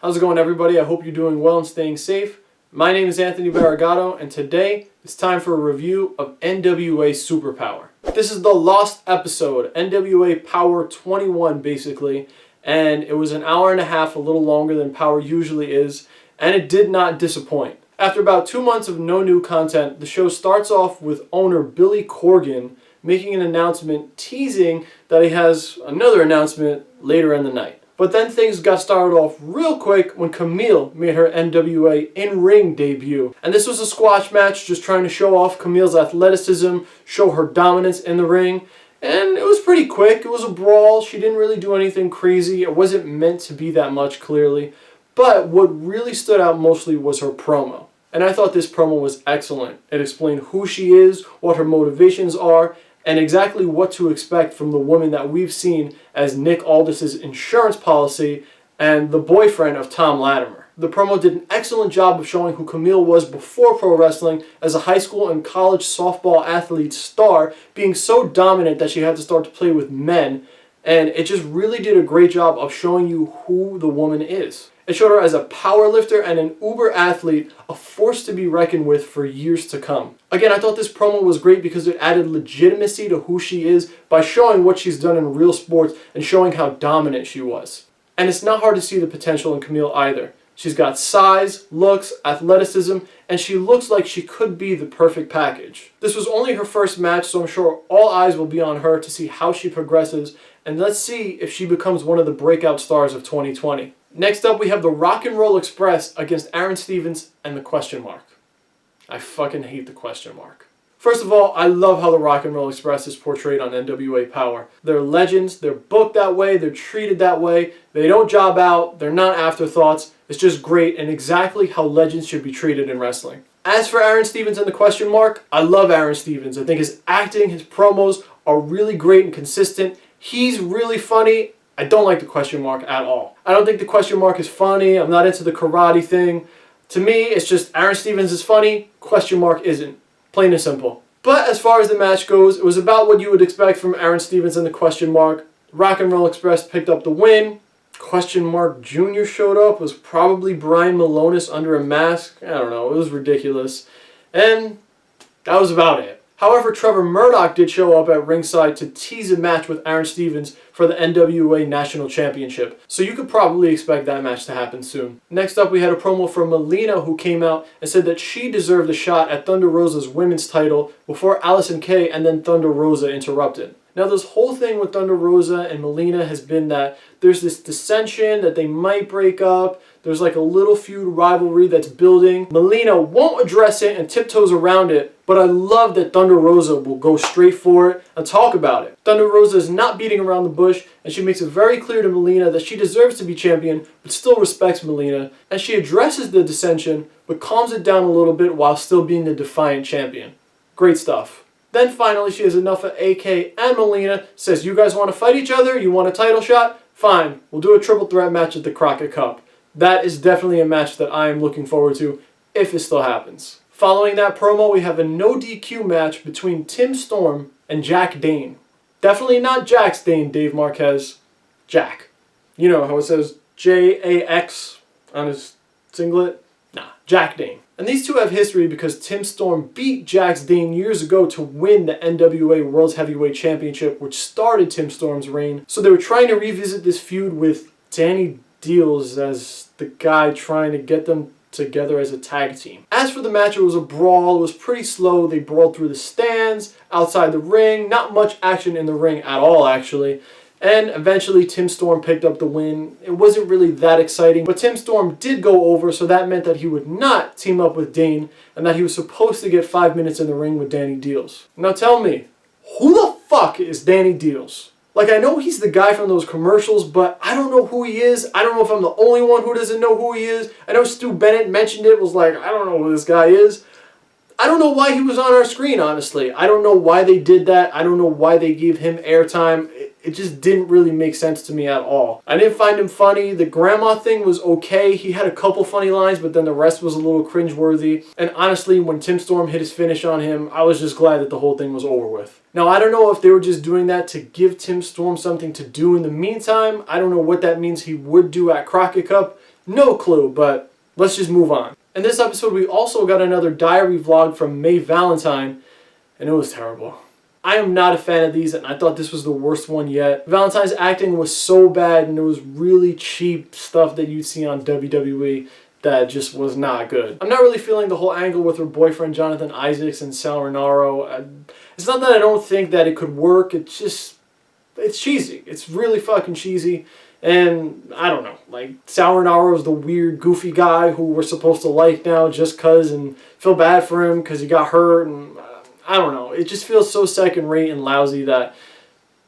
How's it going, everybody? I hope you're doing well and staying safe. My name is Anthony Barragato, and today it's time for a review of NWA Super Powerrr. This is the lost episode, NWA Power 21 basically, and it was an hour and a half, a little longer than Power usually is, and it did not disappoint. After about 2 months of no new content, the show starts off with owner Billy Corgan making an announcement teasing that he has another announcement later in the night. But then things got started off real quick when Camille made her NWA in-ring debut. And this was a squash match just trying to show off Camille's athleticism, show her dominance in the ring. And it was pretty quick. It was a brawl. She didn't really do anything crazy. It wasn't meant to be that much, clearly. But what really stood out mostly was her promo. And I thought this promo was excellent. It explained who she is, what her motivations are, and exactly what to expect from the woman that we've seen as Nick Aldis's insurance policy and the boyfriend of Tom Latimer. The promo did an excellent job of showing who Camille was before pro wrestling as a high school and college softball athlete star, being so dominant that she had to start to play with men, and it just really did a great job of showing you who the woman is. It showed her as a power lifter and an uber athlete, a force to be reckoned with for years to come. Again, I thought this promo was great because it added legitimacy to who she is by showing what she's done in real sports and showing how dominant she was. And it's not hard to see the potential in Camille either. She's got size, looks, athleticism, and she looks like she could be the perfect package. This was only her first match, so I'm sure all eyes will be on her to see how she progresses, and let's see if she becomes one of the breakout stars of 2020. Next up, we have the Rock and Roll Express against Aaron Stevens and the question mark. I fucking hate the question mark. First of all, I love how the Rock and Roll Express is portrayed on NWA Powerrr. They're legends, they're booked that way, they're treated that way, they don't job out, they're not afterthoughts. It's just great and exactly how legends should be treated in wrestling. As for Aaron Stevens and the question mark, I love Aaron Stevens. I think his acting, his promos are really great and consistent. He's really funny. I don't like the question mark at all. I don't think the question mark is funny. I'm not into the karate thing. To me, it's just Aaron Stevens is funny, question mark isn't. Plain and simple. But as far as the match goes, it was about what you would expect from Aaron Stevens and the question mark. Rock and Roll Express picked up the win. Question mark Jr. showed up. It was probably Brian Malonis under a mask. I don't know. It was ridiculous. And that was about it. However, Trevor Murdoch did show up at ringside to tease a match with Aaron Stevens for the NWA National Championship. So you could probably expect that match to happen soon. Next up, we had a promo from Melina, who came out and said that she deserved a shot at Thunder Rosa's women's title before Allison Kay and then Thunder Rosa interrupted. Now, this whole thing with Thunder Rosa and Melina has been that there's this dissension, that they might break up. There's like a little feud rivalry that's building. Melina won't address it and tiptoes around it, but I love that Thunder Rosa will go straight for it and talk about it. Thunder Rosa is not beating around the bush, and she makes it very clear to Melina that she deserves to be champion, but still respects Melina, and she addresses the dissension, but calms it down a little bit while still being the defiant champion. Great stuff. Then finally, she has enough of AK and Melina, says, you guys want to fight each other? You want a title shot? Fine, we'll do a triple threat match at the Crockett Cup. That is definitely a match that I am looking forward to, if it still happens. Following that promo, we have a no DQ match between Tim Storm and Jack Dane. Definitely not Jax Dane, Dave Marquez. Jack. You know how it says J-A-X on his singlet? Nah, Jack Dane. And these two have history because Tim Storm beat Jax Dane years ago to win the NWA World Heavyweight Championship, which started Tim Storm's reign. So they were trying to revisit this feud with Danny Deals as the guy trying to get them together as a tag team. As for the match, it was a brawl. It was pretty slow. They brawled through the stands, outside the ring. Not much action in the ring at all, actually. And eventually, Tim Storm picked up the win. It wasn't really that exciting, but Tim Storm did go over, so that meant that he would not team up with Dane, and that he was supposed to get 5 minutes in the ring with Danny Deals. Now tell me, who the fuck is Danny Deals? Like, I know he's the guy from those commercials, but I don't know who he is. I don't know if I'm the only one who doesn't know who he is. I know Stu Bennett mentioned it, was like, I don't know who this guy is. I don't know why he was on our screen, honestly. I don't know why they did that. I don't know why they gave him airtime. It just didn't really make sense to me at all. I didn't find him funny. The grandma thing was okay. He had a couple funny lines, but then the rest was a little cringeworthy. And honestly, when Tim Storm hit his finish on him, I was just glad that the whole thing was over with. Now, I don't know if they were just doing that to give Tim Storm something to do in the meantime. I don't know what that means he would do at Crockett Cup. No clue, but let's just move on. In this episode, we also got another diary vlog from May Valentine, and it was terrible. I am not a fan of these, and I thought this was the worst one yet. Valentine's acting was so bad, and it was really cheap stuff that you'd see on WWE that just was not good. I'm not really feeling the whole angle with her boyfriend Jonathan Isaacs and Sal Rinauro. It's not that I don't think that it could work, it's cheesy. It's really fucking cheesy. And I don't know, like Sal Rinauro is the weird, goofy guy who we're supposed to like now just cause, and feel bad for him because he got hurt, and I don't know. It just feels so second rate and lousy that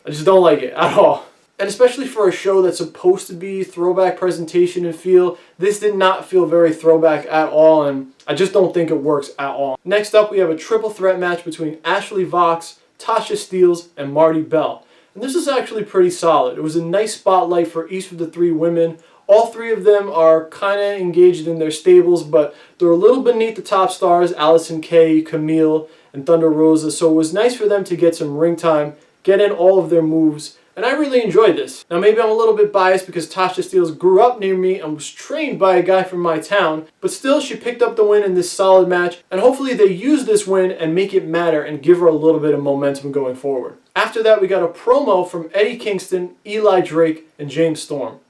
I just don't like it at all. And especially for a show that's supposed to be throwback presentation and feel, this did not feel very throwback at all, and I just don't think it works at all. Next up, we have a triple threat match between Ashley Vox, Tasha Steelz, and Marty Bell. And this is actually pretty solid. It was a nice spotlight for each of the three women. All three of them are kind of engaged in their stables, but they're a little beneath the top stars, Allison Kay, Camille, and Thunder Rosa, so it was nice for them to get some ring time, get in all of their moves, and I really enjoyed this. Now maybe I'm a little bit biased because Tasha Steelz grew up near me and was trained by a guy from my town, but still she picked up the win in this solid match, and hopefully they use this win and make it matter and give her a little bit of momentum going forward. After that, we got a promo from Eddie Kingston, Eli Drake, and James Storm.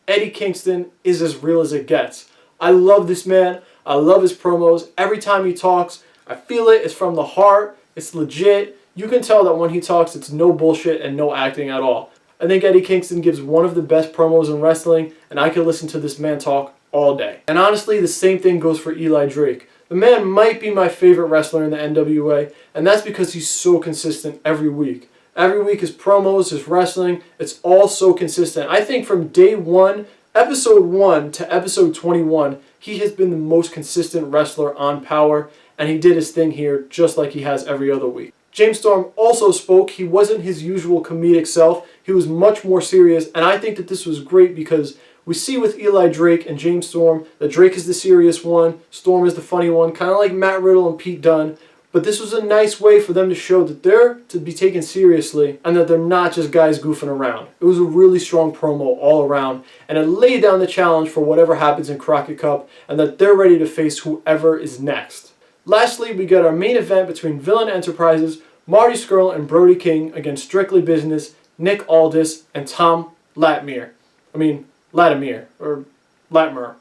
Eddie Kingston is as real as it gets. I love this man. I love his promos. Every time he talks, I feel it. It's from the heart. It's legit. You can tell that when he talks, it's no bullshit and no acting at all. I think Eddie Kingston gives one of the best promos in wrestling, and I could listen to this man talk all day. And honestly, the same thing goes for Eli Drake. The man might be my favorite wrestler in the NWA, and that's because he's so consistent every week. Every week his promos, his wrestling, it's all so consistent. I think from day one, episode 1 to episode 21, he has been the most consistent wrestler on Power, and he did his thing here just like he has every other week. James Storm also spoke. He wasn't his usual comedic self. He was much more serious, and I think that this was great because we see with Eli Drake and James Storm that Drake is the serious one, Storm is the funny one, kind of like Matt Riddle and Pete Dunne. But this was a nice way for them to show that they're to be taken seriously and that they're not just guys goofing around. It was a really strong promo all around, and it laid down the challenge for whatever happens in Crockett Cup and that they're ready to face whoever is next. Lastly, we got our main event between Villain Enterprises, Marty Scurll and Brody King against Strictly Business, Nick Aldis, and Tom Latimer. Or Latimer.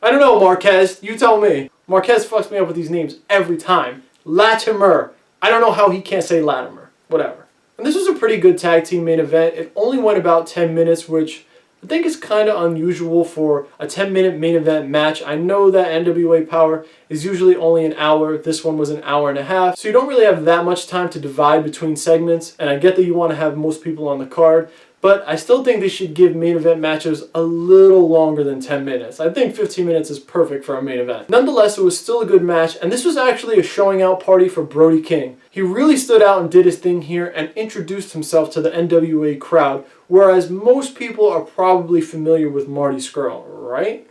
I don't know, Marquez. You tell me. Marquez fucks me up with these names every time. Latimer. I don't know how he can't say Latimer. Whatever. And this was a pretty good tag team main event. It only went about 10 minutes, which I think is kind of unusual for a 10-minute main event match. I know that NWA Power is usually only an hour. This one was an hour and a half. So you don't really have that much time to divide between segments. And I get that you want to have most people on the card. But I still think they should give main event matches a little longer than 10 minutes. I think 15 minutes is perfect for a main event. Nonetheless, it was still a good match, and this was actually a showing out party for Brody King. He really stood out and did his thing here and introduced himself to the NWA crowd, whereas most people are probably familiar with Marty Scurll, right?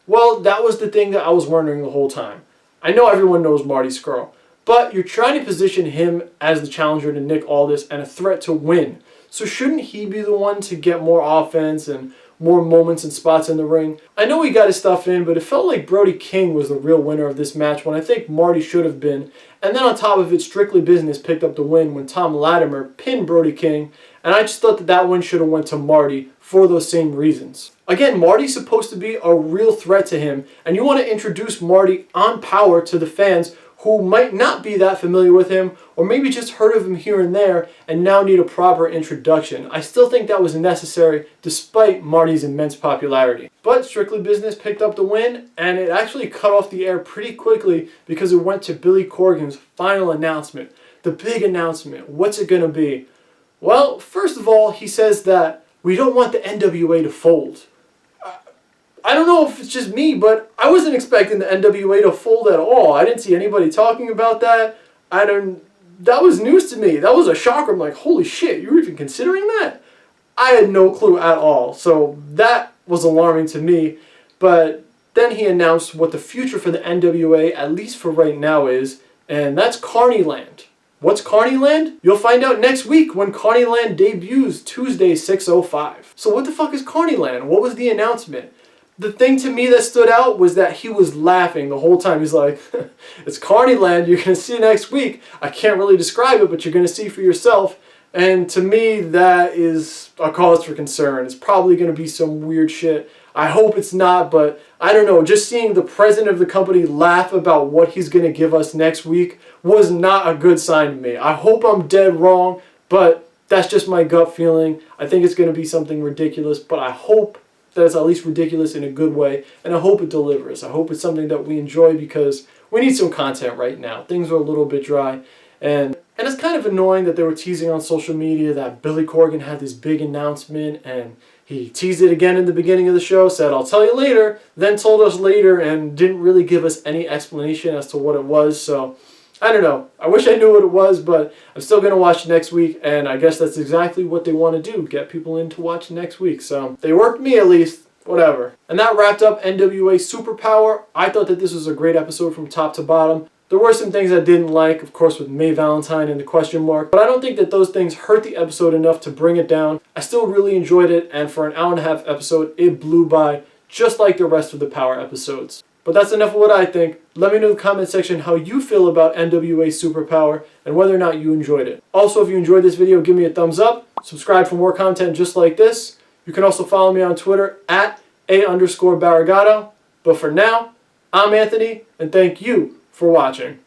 Well, that was the thing that I was wondering the whole time. I know everyone knows Marty Scurll, but you're trying to position him as the challenger to Nick Aldis and a threat to win. So shouldn't he be the one to get more offense and more moments and spots in the ring? I know he got his stuff in, but it felt like Brody King was the real winner of this match when I think Marty should have been. And then on top of it, Strictly Business picked up the win when Tom Latimer pinned Brody King. And I just thought that that win should have went to Marty for those same reasons. Again, Marty's supposed to be a real threat to him. And you want to introduce Marty on Power to the fans who might not be that familiar with him, or maybe just heard of him here and there and now need a proper introduction. I still think that was necessary despite Marty's immense popularity. But Strictly Business picked up the win, and it actually cut off the air pretty quickly because it went to Billy Corgan's final announcement. The big announcement. What's it going to be? Well, first of all, he says that we don't want the NWA to fold. I don't know if it's just me, but I wasn't expecting the NWA to fold at all. I didn't see anybody talking about that. That was news to me. That was a shocker. I'm like, holy shit, you were even considering that? I had no clue at all. So that was alarming to me. But then he announced what the future for the NWA, at least for right now, is, and that's Carneyland. What's Carneyland? You'll find out next week when Carneyland debuts Tuesday, 6:05. So what the fuck is Carneyland? What was the announcement? The thing to me that stood out was that he was laughing the whole time. He's like, it's Carneyland, you're going to see next week. I can't really describe it, but you're going to see for yourself. And to me, that is a cause for concern. It's probably going to be some weird shit. I hope it's not, but I don't know. Just seeing the president of the company laugh about what he's going to give us next week was not a good sign to me. I hope I'm dead wrong, but that's just my gut feeling. I think it's going to be something ridiculous, but I hope that it's at least ridiculous in a good way, and I hope it delivers. I hope it's something that we enjoy because we need some content right now. Things are a little bit dry, and it's kind of annoying that they were teasing on social media that Billy Corgan had this big announcement, and he teased it again in the beginning of the show, said, I'll tell you later, then told us later, and didn't really give us any explanation as to what it was. So I don't know. I wish I knew what it was, but I'm still going to watch next week, and I guess that's exactly what they want to do, get people in to watch next week. So they worked me at least. Whatever. And that wrapped up NWA Super Powerrr. I thought that this was a great episode from top to bottom. There were some things I didn't like, of course, with May Valentine and the question mark, but I don't think that those things hurt the episode enough to bring it down. I still really enjoyed it, and for an hour-and-a-half episode, it blew by, just like the rest of the Power episodes. But that's enough of what I think. Let me know in the comment section how you feel about NWA Super Powerrr and whether or not you enjoyed it. Also, if you enjoyed this video, give me a thumbs up. Subscribe for more content just like this. You can also follow me on Twitter at @A_Barragato. But for now, I'm Anthony, and thank you for watching.